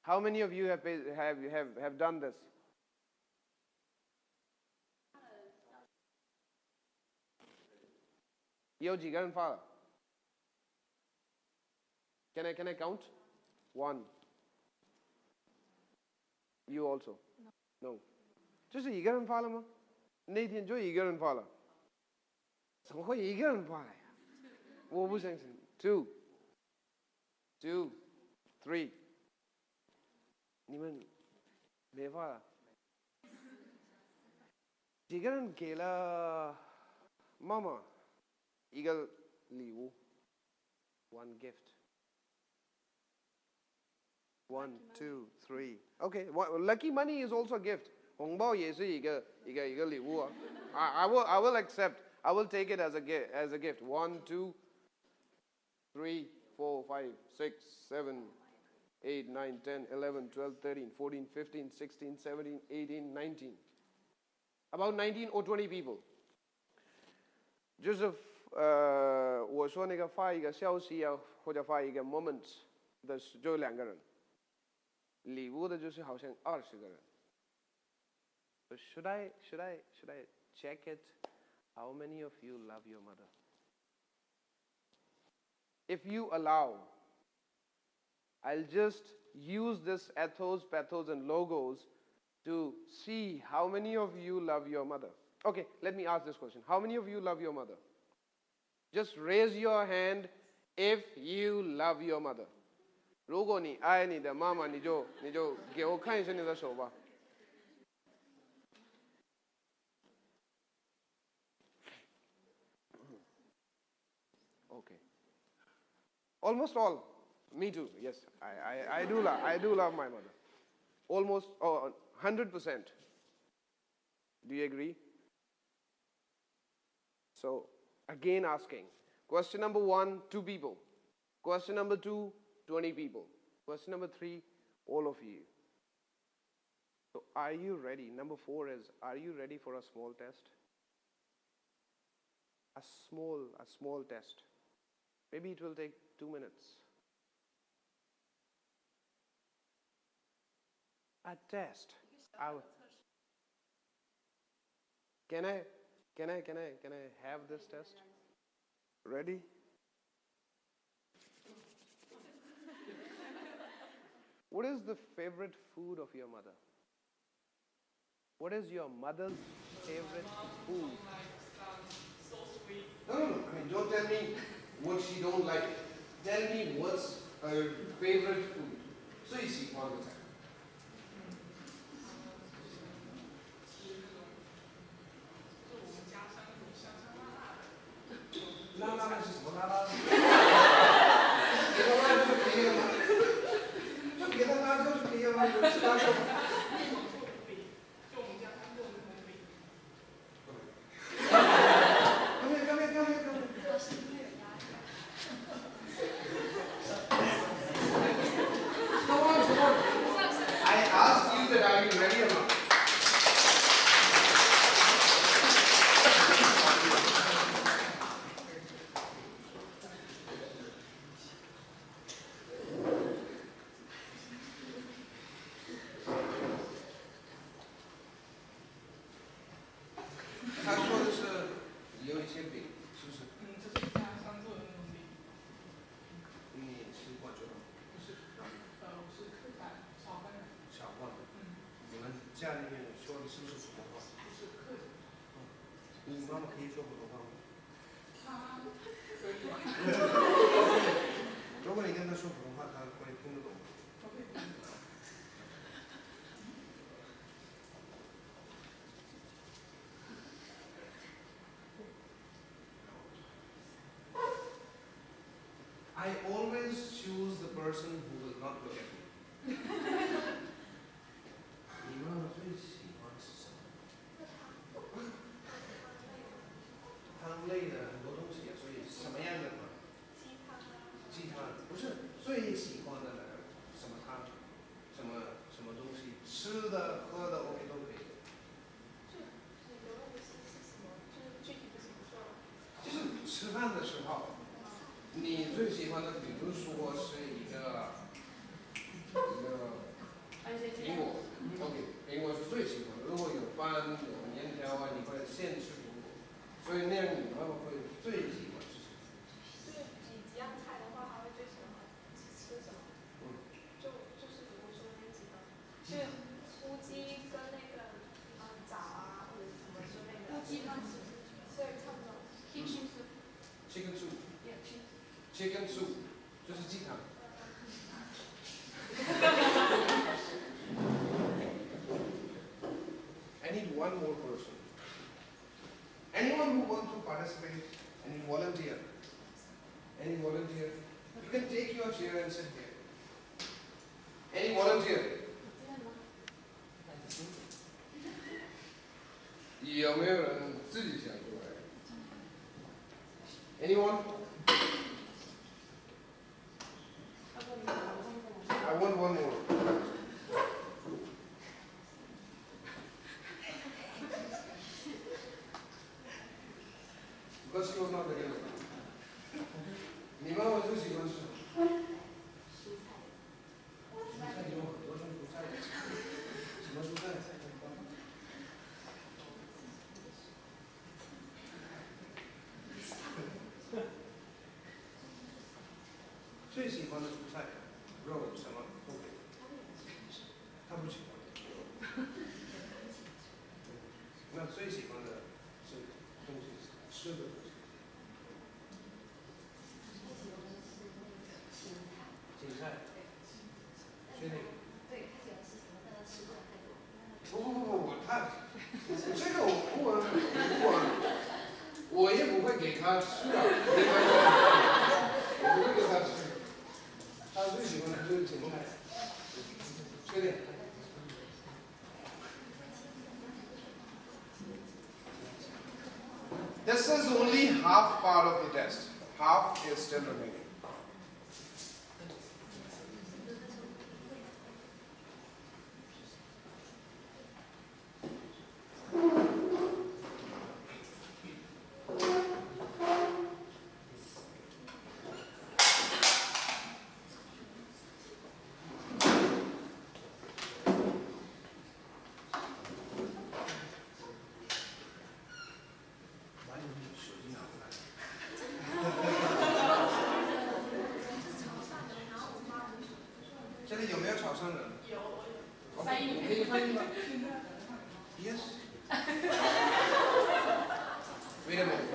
How many of you have done this? Can I count? 1. You also? No. 这是一个人发了吗？那天就一个人发了，怎么会一个人发呀？我不相信。2, 3， 你们没发了？几个人给了妈妈一个礼物 ？One gift. 1, 2, 3. Okay, lucky money is also a gift. 红包也是一个礼物啊。I will accept. I will take it as a gift. 1, 2, 3, 4, 5, 6, 7, 8, 9, 10, 11, 12, 13, 14, 15, 16, 17, 18, 19. About 19 or 20 people. 就是我说那个发一个消息啊，或者发一个 moment 的就2个人。礼物的就是好像20个人。So should I check it? How many of you love your mother? If you allow, I'll just use this ethos, pathos, and logos to see how many of you love your mother. Okay, let me ask this question. How many of you love your mother? Just raise your hand if you love your mother. 如果你爱你的妈妈，你就给我看一下你的手吧。Okay. Almost all. Me too. Yes, I do love my mother. Almost 100%. Do you agree? So again asking. Question number 1, 2 people. Question number 2, 20 people. Question number 3, all of you. So are you ready? Number 4 is, are you ready for a small test? A small test. Maybe it will take 2 minutes. A test. Can I have this test? Ready? What is the favorite food of your mother? What is your mother's favorite food? So sweet. No. I mean, don't tell me what she don't like. Tell me what's her favorite food. So you see all the time. 辣辣是什么辣辣？给他辣就可以了吗？就给他辣椒就可以了吗？有吃辣椒吗？就我们家当做的红饼。Come here. Come on. I asked you that are you ready or not? 是不是普通话？你妈妈可以说普通话吗？如果你跟她说普通话，她会听得懂。I always choose the person who will not look at me. 你妈妈最喜欢是什么？汤类的很多东西，所以什么样的汤？鸡汤不是最喜欢的什么汤？什么东西？吃的、喝的 OK 都可以。就是吃饭的时候，你最喜欢的，比如说是一个苹果 ，OK， 苹果是最喜欢的。如果有饭有面条啊，你会先吃苹果，所以那样你妈妈会最喜欢吃什么？就是几样菜的话，还会最喜欢吃什么？就是比如说那几个，是乌鸡跟那个枣啊，或者什么之类的。乌鸡汤是不是？对，差不多。Chicken soup. Chicken soup 就是鸡汤。I need one more person. Anyone who wants to participate? Any volunteer? Any volunteer? You can take your chair and sit here. Any volunteer? 有没有人自己想出来 ？Anyone? I want one more. Because she was not there. 你妈妈最喜欢吃什么？蔬菜有很多种蔬菜。什么蔬菜？最喜欢的蔬菜，肉什么都可以。他不喜欢。那最喜欢的是东西，吃的东西。芹菜。确定？对，他喜欢吃什么，但他吃不了太多。不，这个我也不会给他吃的，我不会给他吃。他最喜欢的就是芹菜。确定？This is only half part of the test. Half is still remaining. Yes. Wait a minute.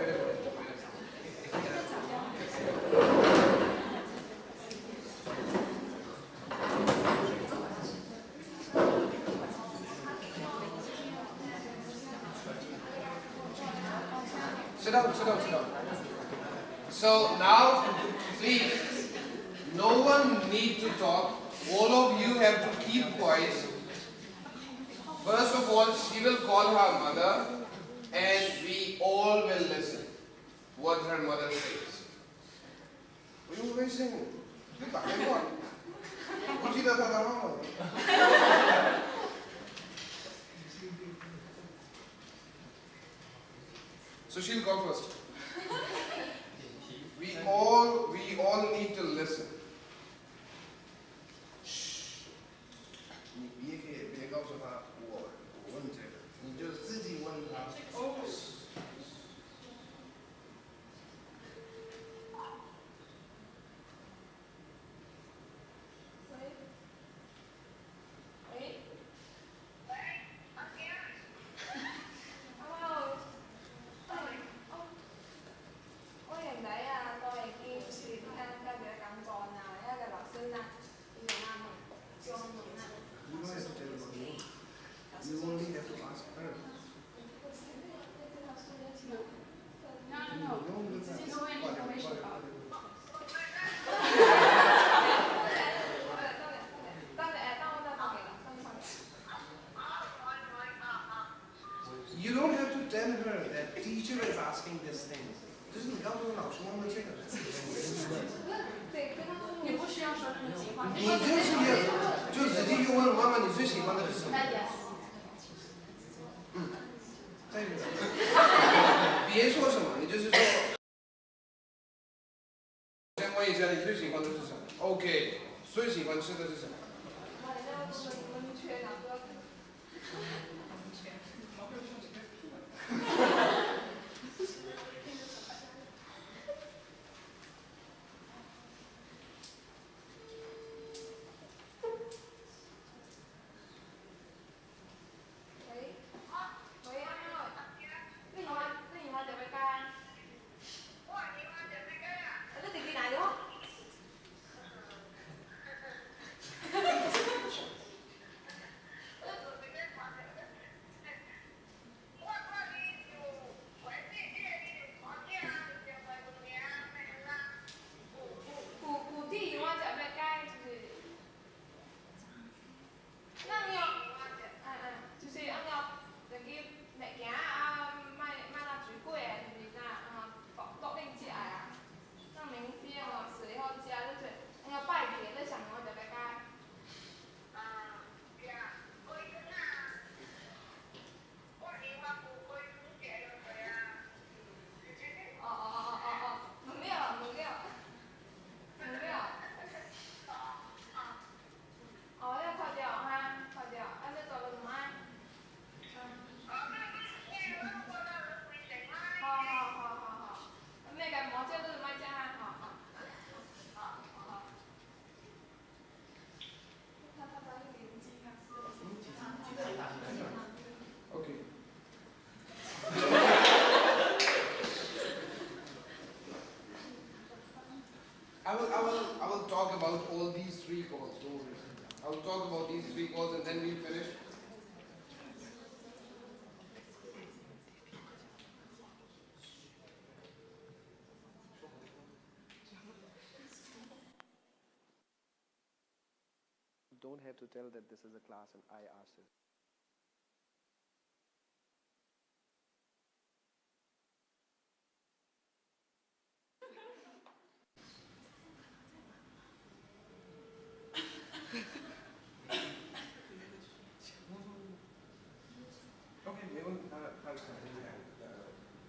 Sit down. So now, please, no one need to talk. All of you have to keep quiet. First of all, she will call her mother and we all will listen what her mother says. What are you listening? So she'll go first. We all need to listen. Shh. 你别告诉他我问这个，你就自己问他。喂，I'm here. 你就直接就问妈妈，你最喜欢的是什么？再一遍。别说什么，你就是说。先问一下，你最喜欢的是什么 ？OK， 最喜欢吃的是什么？I will talk about all these three calls. Don't worry. I will talk about these three calls and then we'll finish. You don't have to tell that this is a class and I asked it. OK， 没问题，他肯定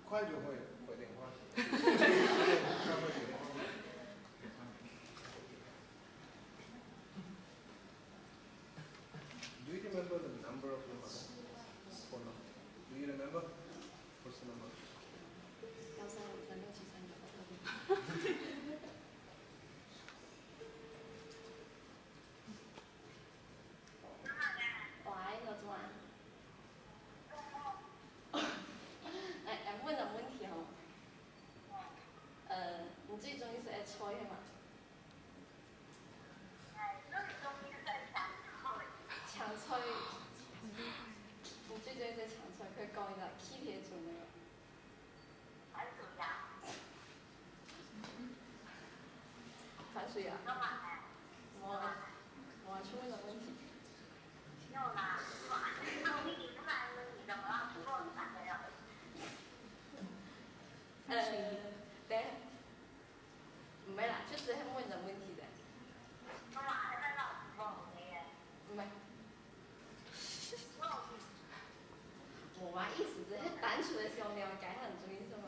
快就会回电话。他会回电话。Do you remember the number of your mother? Phone number. Do you remember? What's the number? 135363988。喂，老总啊。问人问题哦。你最中意是爱吹的嘛？强吹。你最中意是强吹，佢講一個 keep 嘅做咩？反水啊？我去问个问题。对，唔係啦，就只係問人問題的。唔係。我嘛意思只係單純的想了解下你中意什麼。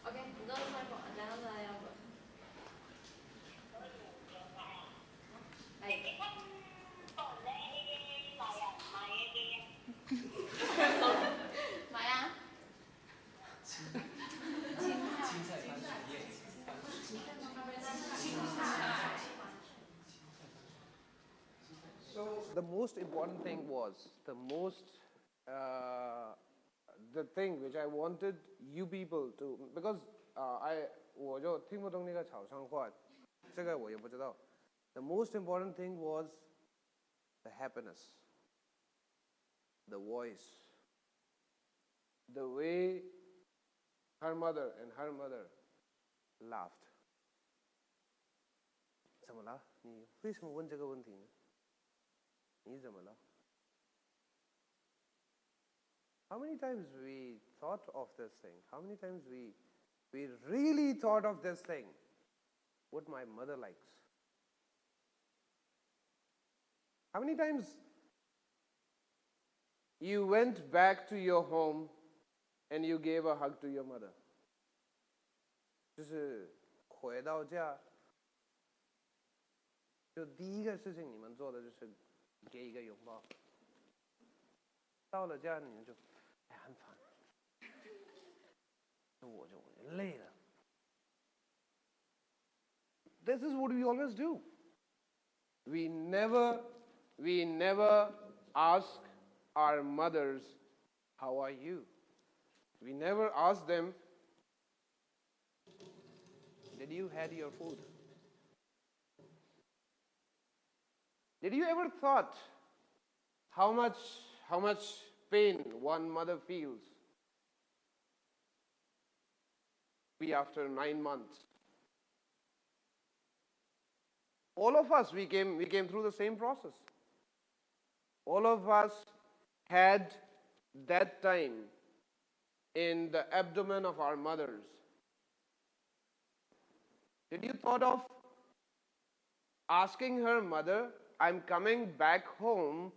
OK， 你都再講，然後呢要不？係。買啊！So the most important thing was the thing which I wanted you people to, because 我就听不懂那个潮汕话，这个我也不知道。The most important thing was the happiness, the voice, the way her mother and her mother laughed. 怎么了？你为什么问这个问题呢？你怎么了？ How many times we thought of this thing? How many times we we really thought of this thing, what my mother likes. How many times you went back to your home and you gave a hug to your mother? 就是回到家，就第一个事情你们做的就是给一个拥抱。到了家你们就，哎，很烦，我就累了。This is what we always do. We never ask our mothers, how are you? We never ask them, did you had your food? Did you ever thought how much pain one mother feels after 9 months? All of us, we came through the same process. All of us had that time in the abdomen of our mothers. Did you thought of asking her mother, I'm coming back home,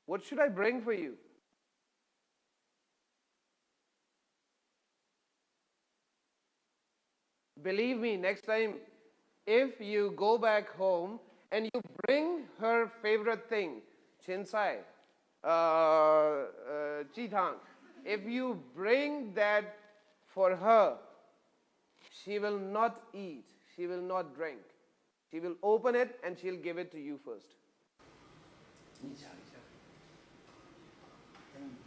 what should I bring for you? Believe me, next time, if you go back home and you bring her favorite thing, chinsai, jitang, if you bring that for her, she will not eat, she will not drink. She will open it and she'll give it to you first. And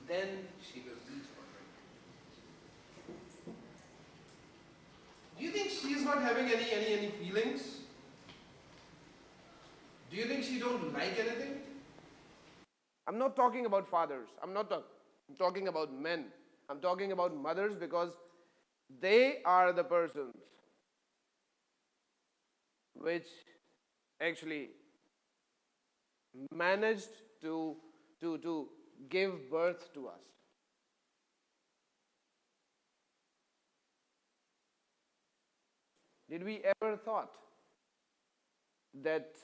then she will eat or drink. Do you think she is not having any feelings? Do you think she don't like anything? I'm not talking about fathers. I'm talking about men. I'm talking about mothers because they are the persons which actually managed to give birth to us. Did we ever thought that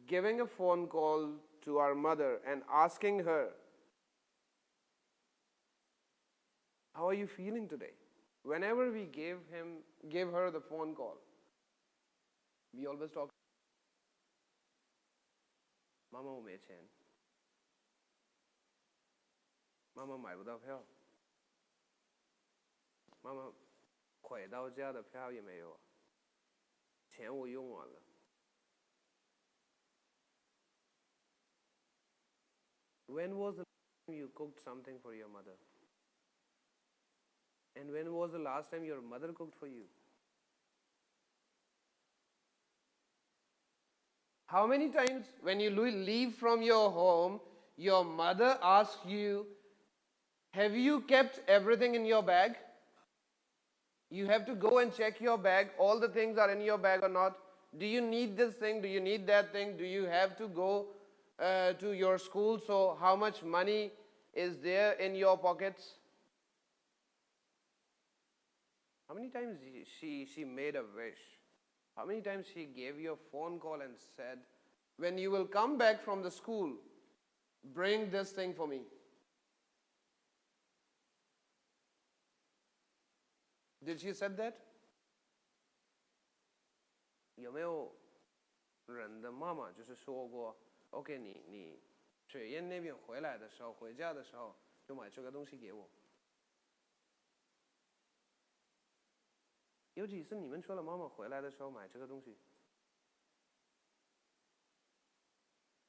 giving a phone call to our mother and asking her, how are you feeling today? Whenever we give her the phone call, we always talk, Mama 我没钱 Mama 买不到票 Mama 回到家的票也没有 钱我用完了 When was the last time you cooked something for your mother? And when was the last time your mother cooked for you? How many times when you leave from your home, your mother asks you, have you kept everything in your bag? You have to go and check your bag, all the things are in your bag or not. Do you need this thing? Do you need that thing? Do you have to go to your school? So how much money is there in your pockets? How many times she made a wish? How many times she gave you a phone call and said, when you will come back from the school, bring this thing for me? Did she said that? 有没有人的妈妈就是说过 OK 你水燕那边回来的时候回家的时候就买这个东西给我 有几次你们说了妈妈回来的时候买这个东西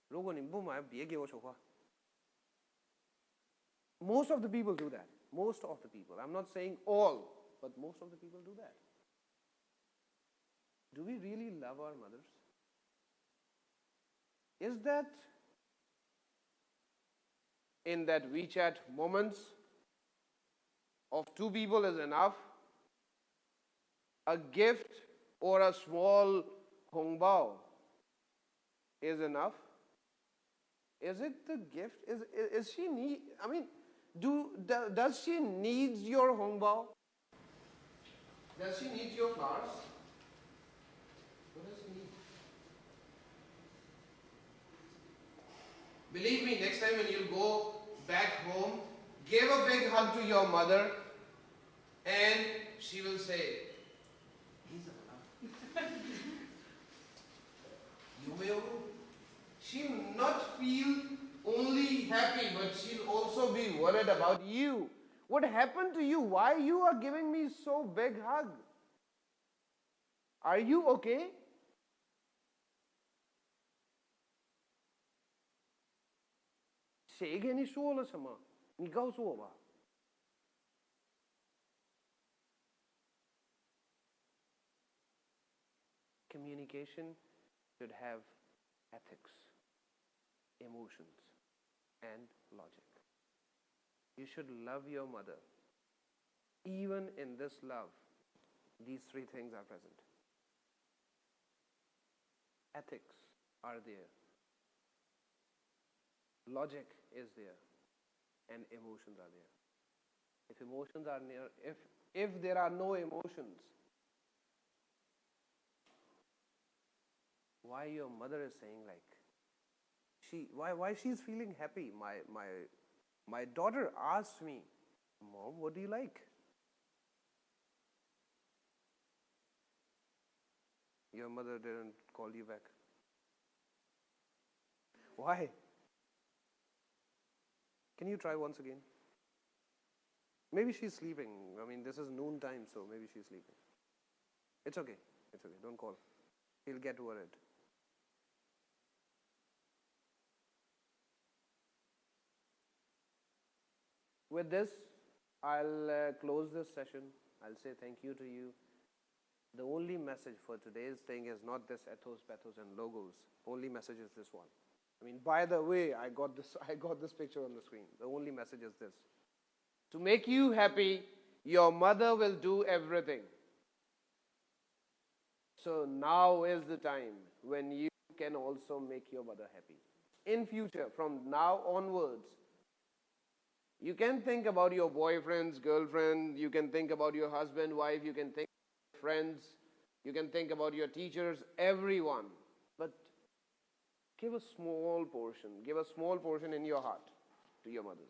如果你不买别给我说话 Most of the people do that. Most of the people. I'm not saying all, but most of the people do that. Do we really love our mothers? Is that in that WeChat moments of two people is enough? A gift or a small hongbao is enough? Is it the gift? Is she need? I mean, does she needs your hongbao? Does she need your flowers? What does she need? Believe me, next time when you go back home, give a big hug to your mother and she will say, she'll not feel only happy, but she'll also be worried about you. What happened to you? Why you are giving me so big hug? Are you okay?谁给你说了什么？你告诉我吧。Communication should have ethics, emotions, and logic. You should love your mother. Even in this love, these three things are present. Ethics are there. Logic is there. And emotions are there. If emotions are near, if there are no emotions, why your mother is saying like, why she's feeling happy? My daughter asked me, Mom, what do you like? Your mother didn't call you back. Why? Can you try once again? Maybe she's sleeping. I mean, this is noon time, so maybe she's sleeping. It's okay. It's okay. Don't call. She'll get worried. With this, I'll close this session. I'll say thank you to you. The only message for today's thing is not this ethos, pathos, and logos. Only message is this one. I mean, by the way, I got this picture on the screen. The only message is this. To make you happy, your mother will do everything. So now is the time when you can also make your mother happy. In future, from now onwards, you can think about your boyfriends, girlfriend, you can think about your husband, wife, you can think about friends, you can think about your teachers, everyone. But give a small portion in your heart to your mothers.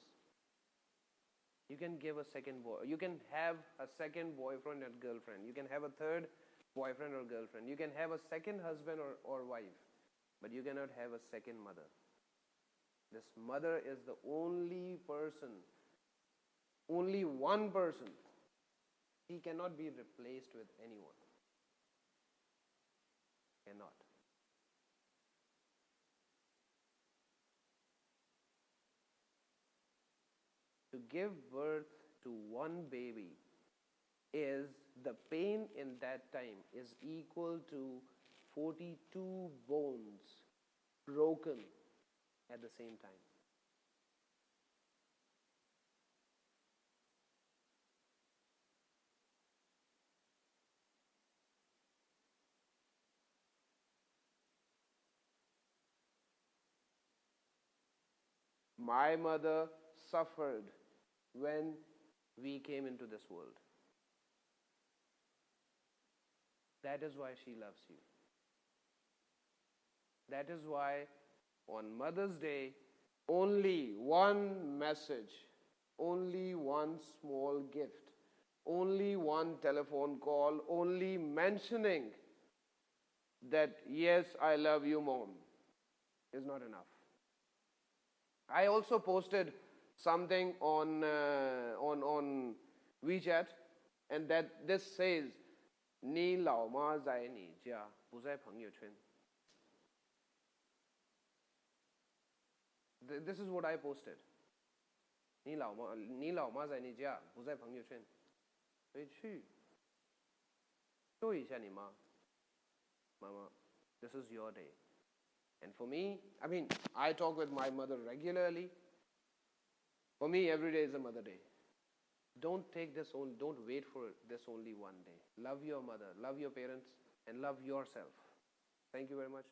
You can give a second you can have a second boyfriend or girlfriend. You can have a third boyfriend or girlfriend. You can have a second husband or wife. But you cannot have a second mother. This mother is the only person, only one person. She cannot be replaced with anyone. Cannot. To give birth to one baby is, the pain in that time is equal to 42 bones broken at the same time. My mother suffered when we came into this world. That is why she loves you. That is why on Mother's Day, only one message, only one small gift, only one telephone call, only mentioning that, yes, I love you, Mom, is not enough. I also posted something on WeChat, and that this says, 你老妈在你家，不在朋友圈. This is what I posted. 你老妈在你家，不在朋友圈。所以去说一下你妈，妈妈 this is your day. And for me, I mean, I talk with my mother regularly. For me, every day is a Mother Day. Don't wait for this only one day. Love your mother, love your parents, and love yourself. Thank you very much.